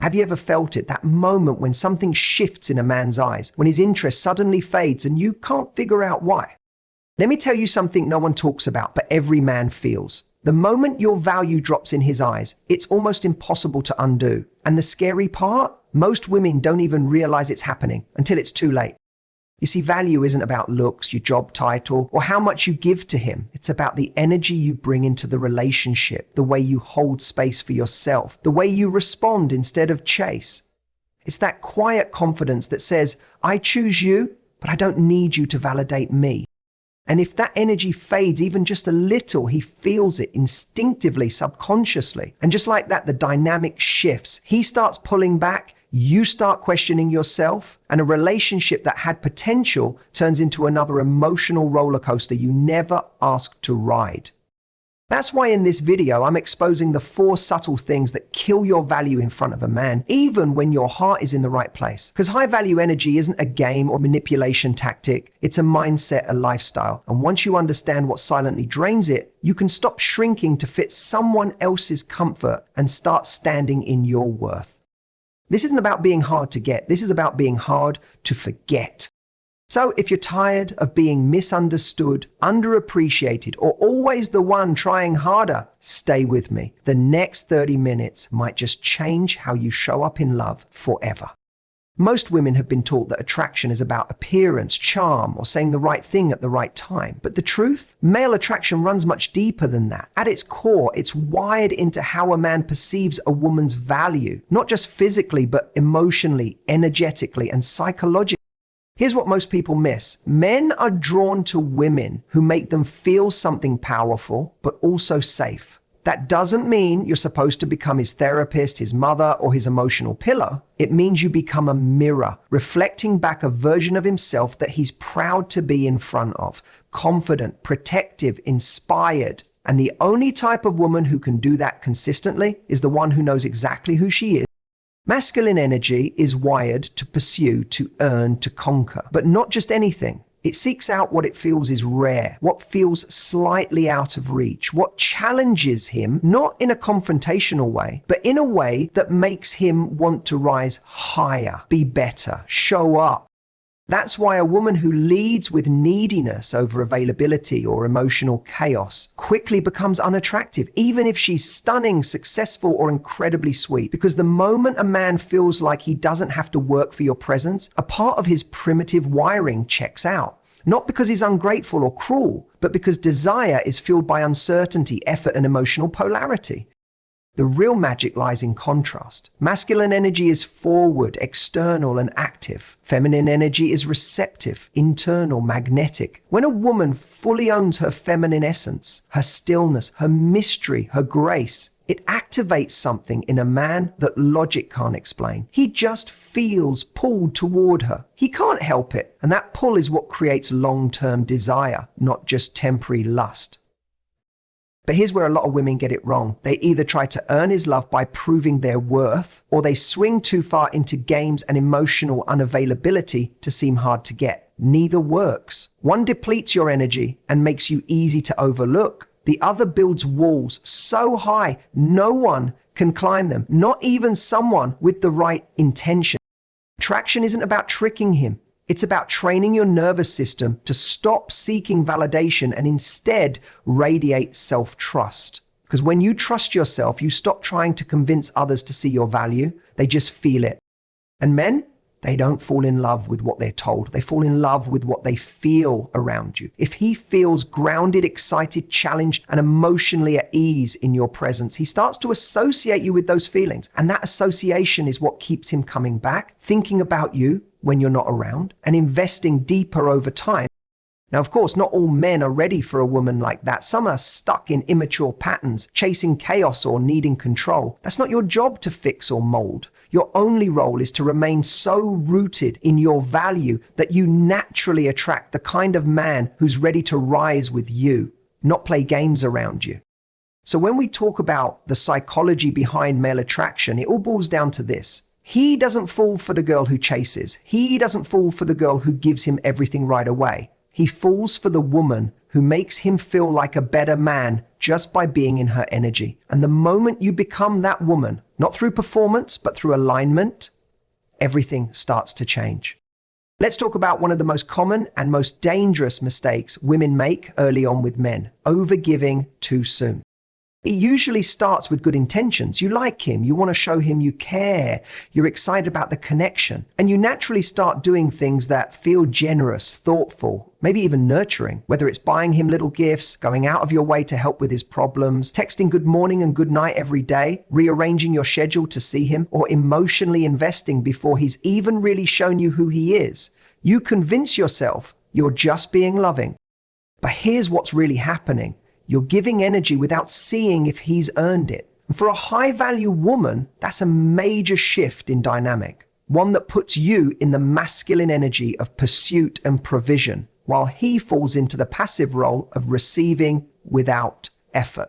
Have you ever felt it? That moment when something shifts in a man's eyes, when his interest suddenly fades and you can't figure out why. Let me tell you something no one talks about, but every man feels. The moment your value drops in his eyes, it's almost impossible to undo. And the scary part? Most women don't even realize it's happening until it's too late. You see, value isn't about looks, your job title, or how much you give to him. It's about the energy you bring into the relationship, the way you hold space for yourself, the way you respond instead of chase. It's that quiet confidence that says, I choose you, but I don't need you to validate me. And if that energy fades even just a little, he feels it instinctively, subconsciously. And just like that, the dynamic shifts. He starts pulling back, you start questioning yourself, and a relationship that had potential turns into another emotional roller coaster you never asked to ride. That's why in this video, I'm exposing the 4 subtle things that kill your value in front of a man, even when your heart is in the right place. Because high value energy isn't a game or manipulation tactic. It's a mindset, a lifestyle. And once you understand what silently drains it, you can stop shrinking to fit someone else's comfort and start standing in your worth. This isn't about being hard to get. This is about being hard to forget. So if you're tired of being misunderstood, underappreciated, or always the one trying harder, stay with me. The next 30 minutes might just change how you show up in love forever. Most women have been taught that attraction is about appearance, charm, or saying the right thing at the right time. But the truth? Male attraction runs much deeper than that. At its core, it's wired into how a man perceives a woman's value, not just physically, but emotionally, energetically, and psychologically. Here's what most people miss. Men are drawn to women who make them feel something powerful, but also safe. That doesn't mean you're supposed to become his therapist, his mother, or his emotional pillow. It means you become a mirror, reflecting back a version of himself that he's proud to be in front of. Confident, protective, inspired. And the only type of woman who can do that consistently is the one who knows exactly who she is. Masculine energy is wired to pursue, to earn, to conquer, but not just anything. It seeks out what it feels is rare, what feels slightly out of reach, what challenges him, not in a confrontational way, but in a way that makes him want to rise higher, be better, show up. That's why a woman who leads with neediness over availability or emotional chaos quickly becomes unattractive, even if she's stunning, successful, or incredibly sweet. Because the moment a man feels like he doesn't have to work for your presence, a part of his primitive wiring checks out. Not because he's ungrateful or cruel, but because desire is fueled by uncertainty, effort, and emotional polarity. The real magic lies in contrast. Masculine energy is forward, external, and active. Feminine energy is receptive, internal, magnetic. When a woman fully owns her feminine essence, her stillness, her mystery, her grace, it activates something in a man that logic can't explain. He just feels pulled toward her. He can't help it. And that pull is what creates long-term desire, not just temporary lust. But here's where a lot of women get it wrong. They either try to earn his love by proving their worth, or they swing too far into games and emotional unavailability to seem hard to get. Neither works. One depletes your energy and makes you easy to overlook. The other builds walls so high no one can climb them, not even someone with the right intention. Attraction isn't about tricking him. It's about training your nervous system to stop seeking validation and instead radiate self-trust. Because when you trust yourself, you stop trying to convince others to see your value. They just feel it. And men, they don't fall in love with what they're told. They fall in love with what they feel around you. If he feels grounded, excited, challenged, and emotionally at ease in your presence, he starts to associate you with those feelings. And that association is what keeps him coming back, thinking about you when you're not around, and investing deeper over time. Now, of course, not all men are ready for a woman like that. Some are stuck in immature patterns, chasing chaos or needing control. That's not your job to fix or mold. Your only role is to remain so rooted in your value that you naturally attract the kind of man who's ready to rise with you, not play games around you. So when we talk about the psychology behind male attraction, it all boils down to this. He doesn't fall for the girl who chases. He doesn't fall for the girl who gives him everything right away. He falls for the woman who makes him feel like a better man just by being in her energy. And the moment you become that woman, not through performance, but through alignment, everything starts to change. Let's talk about one of the most common and most dangerous mistakes women make early on with men: overgiving too soon. It usually starts with good intentions. You like him, you want to show him you care, you're excited about the connection, and you naturally start doing things that feel generous, thoughtful, maybe even nurturing, whether it's buying him little gifts, going out of your way to help with his problems, texting good morning and good night every day, rearranging your schedule to see him, or emotionally investing before he's even really shown you who he is. You convince yourself you're just being loving. But here's what's really happening. You're giving energy without seeing if he's earned it. And for a high-value woman, that's a major shift in dynamic, one that puts you in the masculine energy of pursuit and provision, while he falls into the passive role of receiving without effort.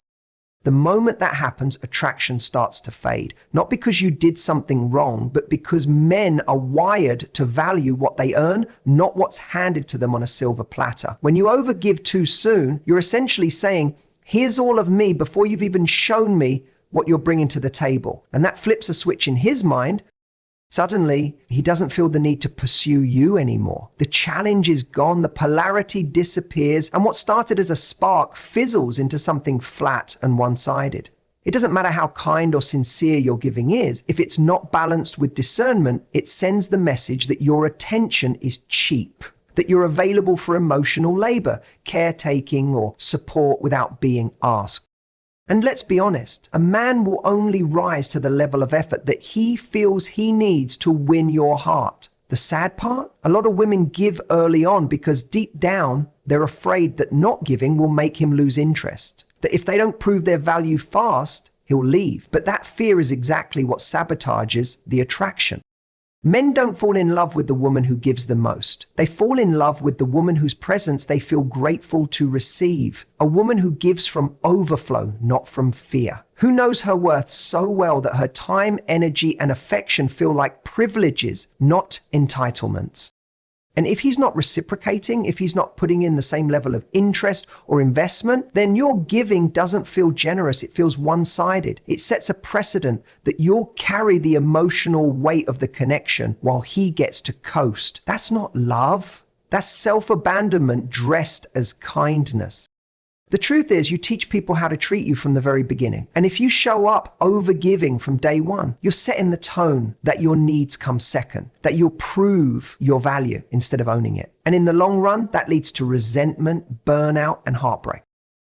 The moment that happens, attraction starts to fade, not because you did something wrong, but because men are wired to value what they earn, not what's handed to them on a silver platter. When you overgive too soon, you're essentially saying, here's all of me before you've even shown me what you're bringing to the table. And that flips a switch in his mind. Suddenly, he doesn't feel the need to pursue you anymore. The challenge is gone, the polarity disappears, and what started as a spark fizzles into something flat and one-sided. It doesn't matter how kind or sincere your giving is. If it's not balanced with discernment, it sends the message that your attention is cheap, that you're available for emotional labor, caretaking, or support without being asked. And let's be honest, a man will only rise to the level of effort that he feels he needs to win your heart. The sad part? A lot of women give early on because deep down, they're afraid that not giving will make him lose interest. That if they don't prove their value fast, he'll leave. But that fear is exactly what sabotages the attraction. Men don't fall in love with the woman who gives the most. They fall in love with the woman whose presence they feel grateful to receive. A woman who gives from overflow, not from fear. Who knows her worth so well that her time, energy, and affection feel like privileges, not entitlements. And if he's not reciprocating, if he's not putting in the same level of interest or investment, then your giving doesn't feel generous. It feels one-sided. It sets a precedent that you'll carry the emotional weight of the connection while he gets to coast. That's not love. That's self-abandonment dressed as kindness. The truth is, you teach people how to treat you from the very beginning. And if you show up overgiving from day one, you're setting the tone that your needs come second, that you'll prove your value instead of owning it. And in the long run, that leads to resentment, burnout, and heartbreak.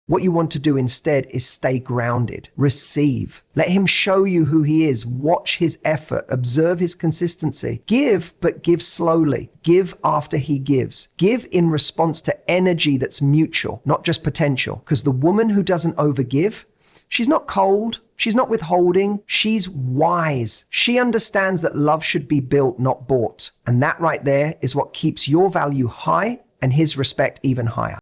What you want to do instead is stay grounded, receive. Let him show you who he is, watch his effort, observe his consistency. Give, but give slowly. Give after he gives. Give in response to energy that's mutual, not just potential. Because the woman who doesn't overgive, she's not cold, she's not withholding, she's wise. She understands that love should be built, not bought. And that right there is what keeps your value high and his respect even higher.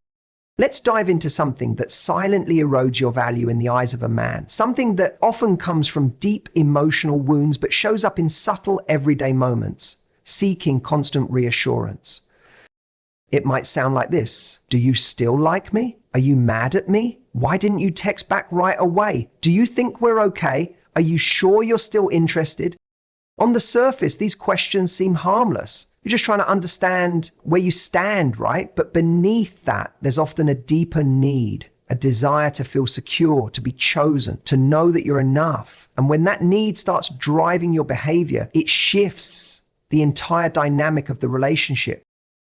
Let's dive into something that silently erodes your value in the eyes of a man, something that often comes from deep emotional wounds but shows up in subtle everyday moments, seeking constant reassurance. It might sound like this: do you still like me? Are you mad at me? Why didn't you text back right away? Do you think we're okay? Are you sure you're still interested? On the surface, these questions seem harmless. You're just trying to understand where you stand, right? But beneath that, there's often a deeper need, a desire to feel secure, to be chosen, to know that you're enough. And when that need starts driving your behavior, it shifts the entire dynamic of the relationship.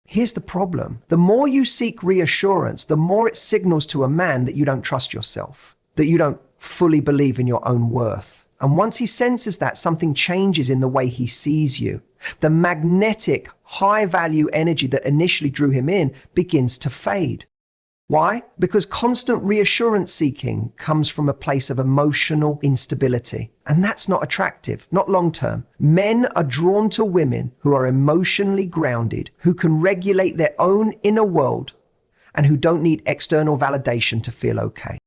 Here's the problem. The more you seek reassurance, the more it signals to a man that you don't trust yourself, that you don't fully believe in your own worth. And once he senses that, something changes in the way he sees you. The magnetic, high-value energy that initially drew him in begins to fade. Why? Because constant reassurance seeking comes from a place of emotional instability. And that's not attractive, not long-term. Men are drawn to women who are emotionally grounded, who can regulate their own inner world, and who don't need external validation to feel okay.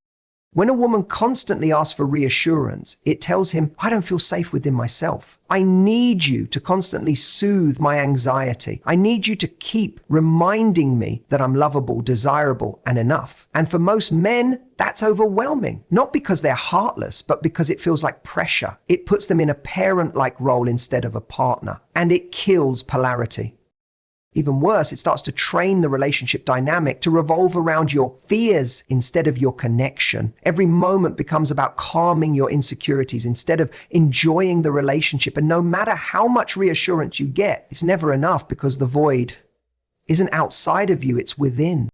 When a woman constantly asks for reassurance, it tells him, I don't feel safe within myself. I need you to constantly soothe my anxiety. I need you to keep reminding me that I'm lovable, desirable, and enough. And for most men, that's overwhelming. Not because they're heartless, but because it feels like pressure. It puts them in a parent-like role instead of a partner. And it kills polarity. Even worse, it starts to train the relationship dynamic to revolve around your fears instead of your connection. Every moment becomes about calming your insecurities instead of enjoying the relationship. And no matter how much reassurance you get, it's never enough because the void isn't outside of you, it's within.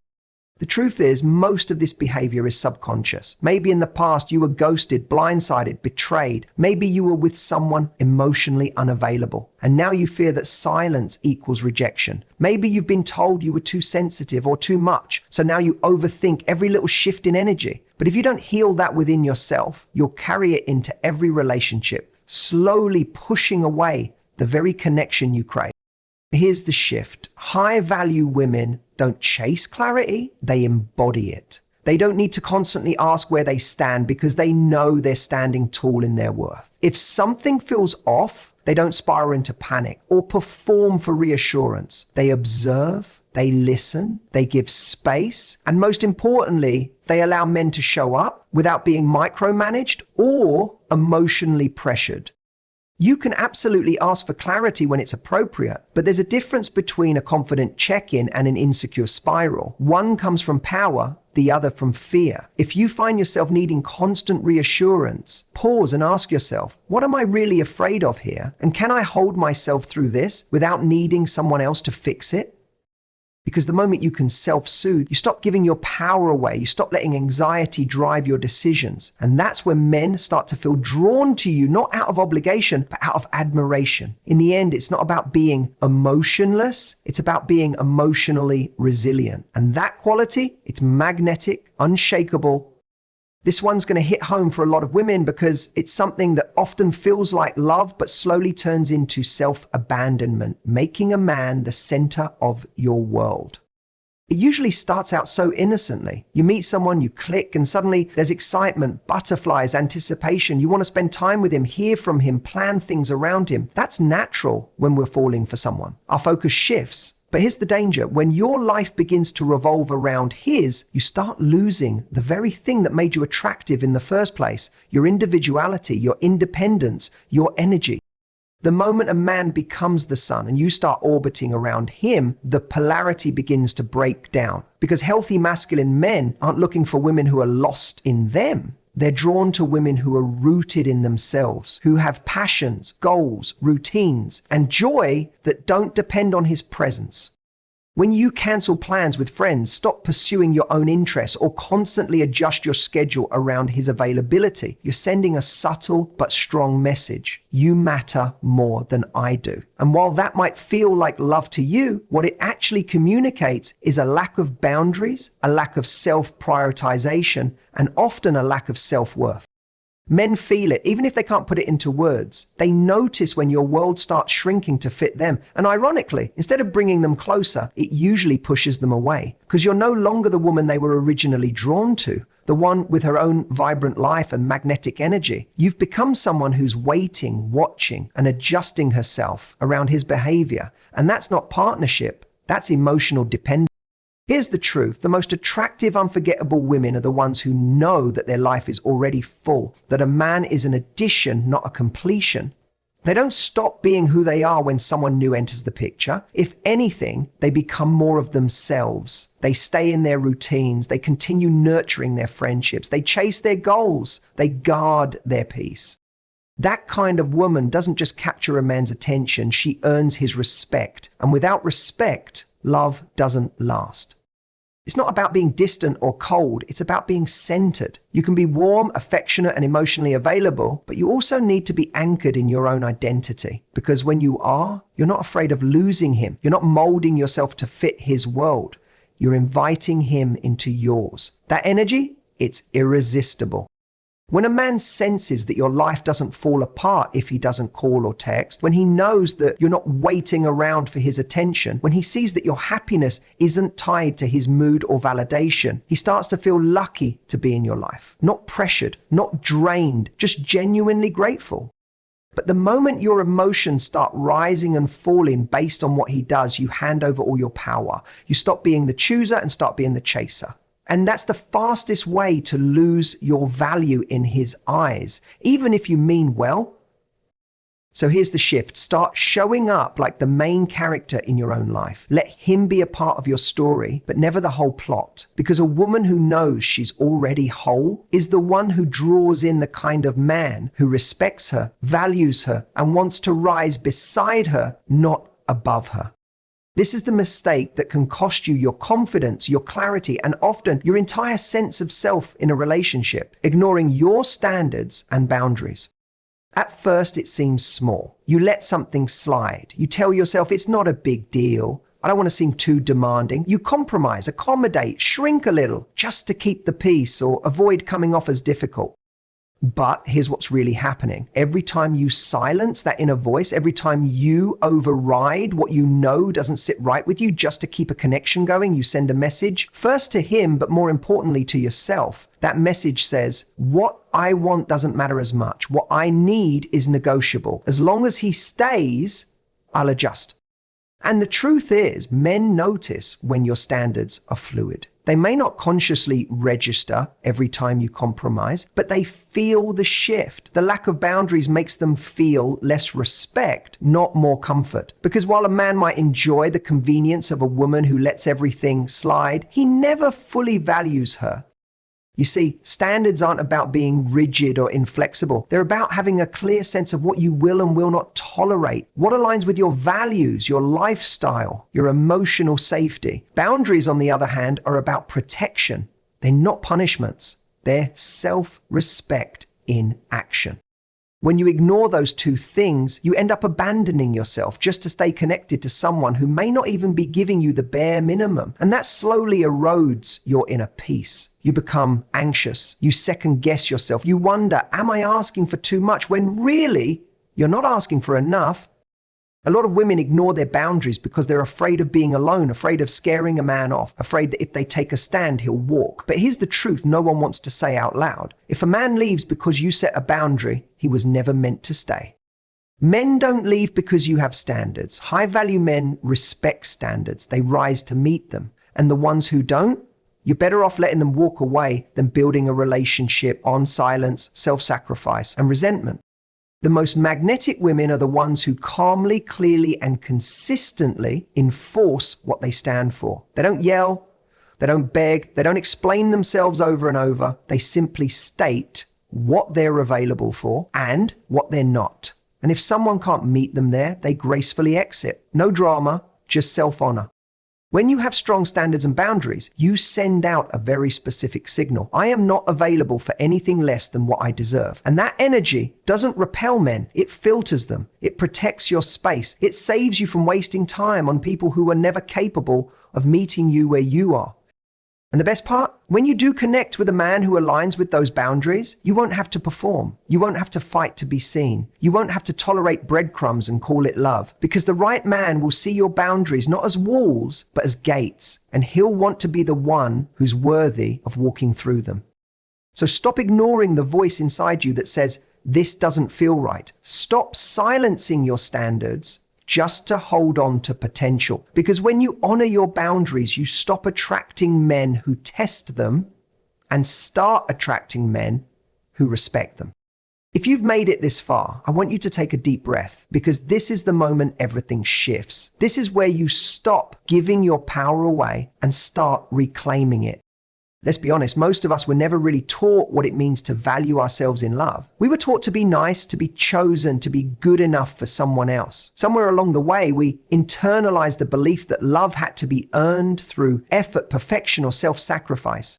The truth is, most of this behavior is subconscious. Maybe in the past you were ghosted, blindsided, betrayed. Maybe you were with someone emotionally unavailable, and now you fear that silence equals rejection. Maybe you've been told you were too sensitive or too much, so now you overthink every little shift in energy. But if you don't heal that within yourself, you'll carry it into every relationship, slowly pushing away the very connection you crave. Here's the shift. High-value women don't chase clarity, they embody it. They don't need to constantly ask where they stand because they know they're standing tall in their worth. If something feels off, they don't spiral into panic or perform for reassurance. They observe, they listen, they give space, and most importantly, they allow men to show up without being micromanaged or emotionally pressured. You can absolutely ask for clarity when it's appropriate, but there's a difference between a confident check-in and an insecure spiral. One comes from power, the other from fear. If you find yourself needing constant reassurance, pause and ask yourself, what am I really afraid of here? And can I hold myself through this without needing someone else to fix it? Because the moment you can self-soothe, you stop giving your power away. You stop letting anxiety drive your decisions. And that's when men start to feel drawn to you, not out of obligation, but out of admiration. In the end, it's not about being emotionless. It's about being emotionally resilient. And that quality, it's magnetic, unshakable. This one's going to hit home for a lot of women because it's something that often feels like love, but slowly turns into self-abandonment, making a man the center of your world. It usually starts out so innocently. You meet someone, you click, and suddenly there's excitement, butterflies, anticipation. You want to spend time with him, hear from him, plan things around him. That's natural when we're falling for someone. Our focus shifts. But here's the danger. When your life begins to revolve around his, you start losing the very thing that made you attractive in the first place, your individuality, your independence, your energy. The moment a man becomes the sun and you start orbiting around him, the polarity begins to break down. Because healthy masculine men aren't looking for women who are lost in them. They're drawn to women who are rooted in themselves, who have passions, goals, routines, and joy that don't depend on his presence. When you cancel plans with friends, stop pursuing your own interests, or constantly adjust your schedule around his availability, you're sending a subtle but strong message. You matter more than I do. And while that might feel like love to you, what it actually communicates is a lack of boundaries, a lack of self-prioritization, and often a lack of self-worth. Men feel it, even if they can't put it into words. They notice when your world starts shrinking to fit them. And ironically, instead of bringing them closer, it usually pushes them away. Because you're no longer the woman they were originally drawn to, the one with her own vibrant life and magnetic energy. You've become someone who's waiting, watching, and adjusting herself around his behavior. And that's not partnership, that's emotional dependence. Here's the truth. The most attractive, unforgettable women are the ones who know that their life is already full, that a man is an addition, not a completion. They don't stop being who they are when someone new enters the picture. If anything, they become more of themselves. They stay in their routines. They continue nurturing their friendships. They chase their goals. They guard their peace. That kind of woman doesn't just capture a man's attention. She earns his respect. And without respect, love doesn't last. It's not about being distant or cold. It's about being centered. You can be warm, affectionate, and emotionally available, but you also need to be anchored in your own identity. Because when you are, you're not afraid of losing him. You're not molding yourself to fit his world. You're inviting him into yours. That energy, it's irresistible. When a man senses that your life doesn't fall apart if he doesn't call or text, when he knows that you're not waiting around for his attention, when he sees that your happiness isn't tied to his mood or validation, he starts to feel lucky to be in your life. Not pressured, not drained, just genuinely grateful. But the moment your emotions start rising and falling based on what he does, you hand over all your power. You stop being the chooser and start being the chaser. And that's the fastest way to lose your value in his eyes, even if you mean well. So here's the shift. Start showing up like the main character in your own life. Let him be a part of your story, but never the whole plot. Because a woman who knows she's already whole is the one who draws in the kind of man who respects her, values her, and wants to rise beside her, not above her. This is the mistake that can cost you your confidence, your clarity, and often your entire sense of self in a relationship, ignoring your standards and boundaries. At first, it seems small. You let something slide. You tell yourself it's not a big deal. I don't want to seem too demanding. You compromise, accommodate, shrink a little just to keep the peace or avoid coming off as difficult. But here's what's really happening. Every time you silence that inner voice, every time you override what you know doesn't sit right with you just to keep a connection going, you send a message, first to him, but more importantly to yourself. That message says, what I want doesn't matter as much. What I need is negotiable. As long as he stays, I'll adjust. And the truth is, men notice when your standards are fluid. They may not consciously register every time you compromise, but they feel the shift. The lack of boundaries makes them feel less respect, not more comfort. Because while a man might enjoy the convenience of a woman who lets everything slide, he never fully values her. You see, standards aren't about being rigid or inflexible. They're about having a clear sense of what you will and will not tolerate, what aligns with your values, your lifestyle, your emotional safety. Boundaries, on the other hand, are about protection. They're not punishments. They're self-respect in action. When you ignore those two things, you end up abandoning yourself just to stay connected to someone who may not even be giving you the bare minimum. And that slowly erodes your inner peace. You become anxious. You second guess yourself. You wonder, am I asking for too much? When really, you're not asking for enough. A lot of women ignore their boundaries because they're afraid of being alone, afraid of scaring a man off, afraid that if they take a stand, he'll walk. But here's the truth no one wants to say out loud. If a man leaves because you set a boundary, he was never meant to stay. Men don't leave because you have standards. High-value men respect standards. They rise to meet them. And the ones who don't, you're better off letting them walk away than building a relationship on silence, self-sacrifice, and resentment. The most magnetic women are the ones who calmly, clearly, and consistently enforce what they stand for. They don't yell, they don't beg, they don't explain themselves over and over. They simply state what they're available for and what they're not. And if someone can't meet them there, they gracefully exit. No drama, just self-honor. When you have strong standards and boundaries, you send out a very specific signal. I am not available for anything less than what I deserve. And that energy doesn't repel men. It filters them. It protects your space. It saves you from wasting time on people who are never capable of meeting you where you are. And the best part, when you do connect with a man who aligns with those boundaries, you won't have to perform. You won't have to fight to be seen. You won't have to tolerate breadcrumbs and call it love. Because the right man will see your boundaries not as walls, but as gates. And he'll want to be the one who's worthy of walking through them. So stop ignoring the voice inside you that says, this doesn't feel right. Stop silencing your standards just to hold on to potential. Because when you honor your boundaries, you stop attracting men who test them and start attracting men who respect them. If you've made it this far, I want you to take a deep breath, because this is the moment everything shifts. This is where you stop giving your power away and start reclaiming it. Let's be honest, most of us were never really taught what it means to value ourselves in love. We were taught to be nice, to be chosen, to be good enough for someone else. Somewhere along the way, we internalized the belief that love had to be earned through effort, perfection, or self-sacrifice.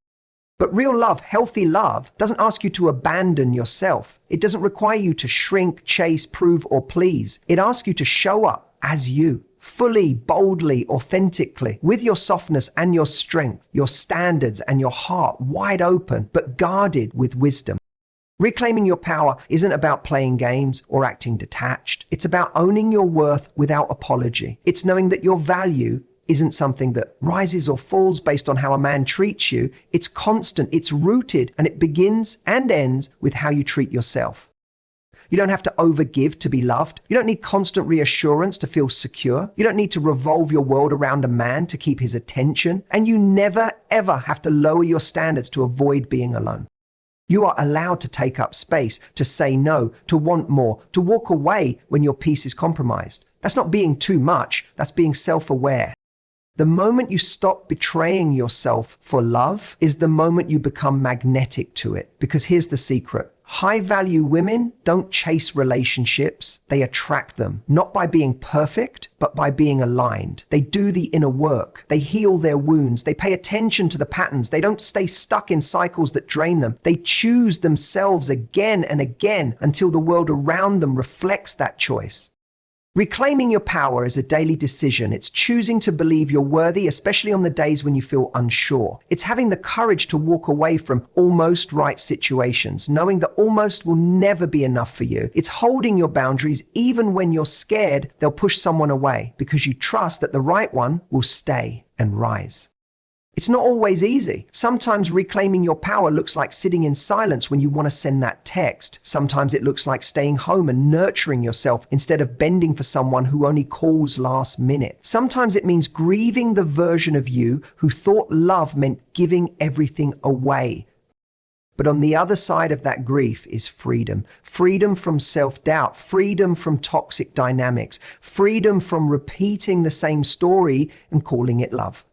But real love, healthy love, doesn't ask you to abandon yourself. It doesn't require you to shrink, chase, prove, or please. It asks you to show up as you. Fully, boldly, authentically, with your softness and your strength, your standards and your heart wide open, but guarded with wisdom. Reclaiming your power isn't about playing games or acting detached. It's about owning your worth without apology. It's knowing that your value isn't something that rises or falls based on how a man treats you. It's constant, it's rooted, and it begins and ends with how you treat yourself. You don't have to overgive to be loved. You don't need constant reassurance to feel secure. You don't need to revolve your world around a man to keep his attention. And you never, ever have to lower your standards to avoid being alone. You are allowed to take up space, to say no, to want more, to walk away when your peace is compromised. That's not being too much, that's being self-aware. The moment you stop betraying yourself for love is the moment you become magnetic to it. Because here's the secret. High-value women don't chase relationships, they attract them. Not by being perfect, but by being aligned. They do the inner work. They heal their wounds. They pay attention to the patterns. They don't stay stuck in cycles that drain them. They choose themselves again and again until the world around them reflects that choice. Reclaiming your power is a daily decision. It's choosing to believe you're worthy, especially on the days when you feel unsure. It's having the courage to walk away from almost right situations, knowing that almost will never be enough for you. It's holding your boundaries even when you're scared they'll push someone away, because you trust that the right one will stay and rise. It's not always easy. Sometimes reclaiming your power looks like sitting in silence when you want to send that text. Sometimes it looks like staying home and nurturing yourself instead of bending for someone who only calls last minute. Sometimes it means grieving the version of you who thought love meant giving everything away. But on the other side of that grief is freedom. Freedom from self-doubt, freedom from toxic dynamics, freedom from repeating the same story and calling it love.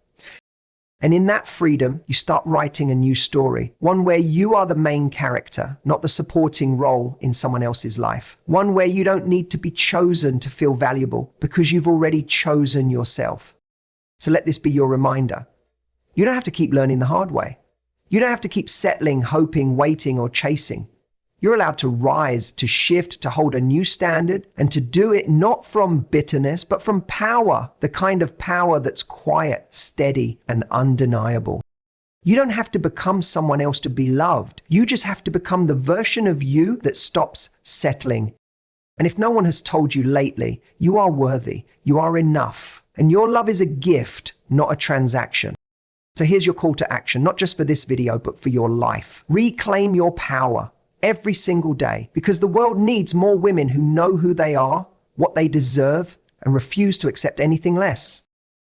And in that freedom, you start writing a new story, one where you are the main character, not the supporting role in someone else's life. One where you don't need to be chosen to feel valuable because you've already chosen yourself. So let this be your reminder. You don't have to keep learning the hard way. You don't have to keep settling, hoping, waiting, or chasing. You're allowed to rise, to shift, to hold a new standard, and to do it not from bitterness, but from power, the kind of power that's quiet, steady, and undeniable. You don't have to become someone else to be loved. You just have to become the version of you that stops settling. And if no one has told you lately, you are worthy, you are enough, and your love is a gift, not a transaction. So here's your call to action, not just for this video, but for your life. Reclaim your power. Every single day, because the world needs more women who know who they are, what they deserve, and refuse to accept anything less.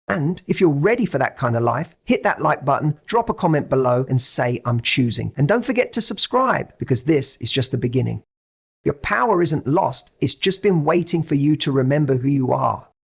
And if you're ready for that kind of life, hit that like button, drop a comment below, and say, I'm choosing. And don't forget to subscribe, because this is just the beginning. Your power isn't lost, it's just been waiting for you to remember who you are.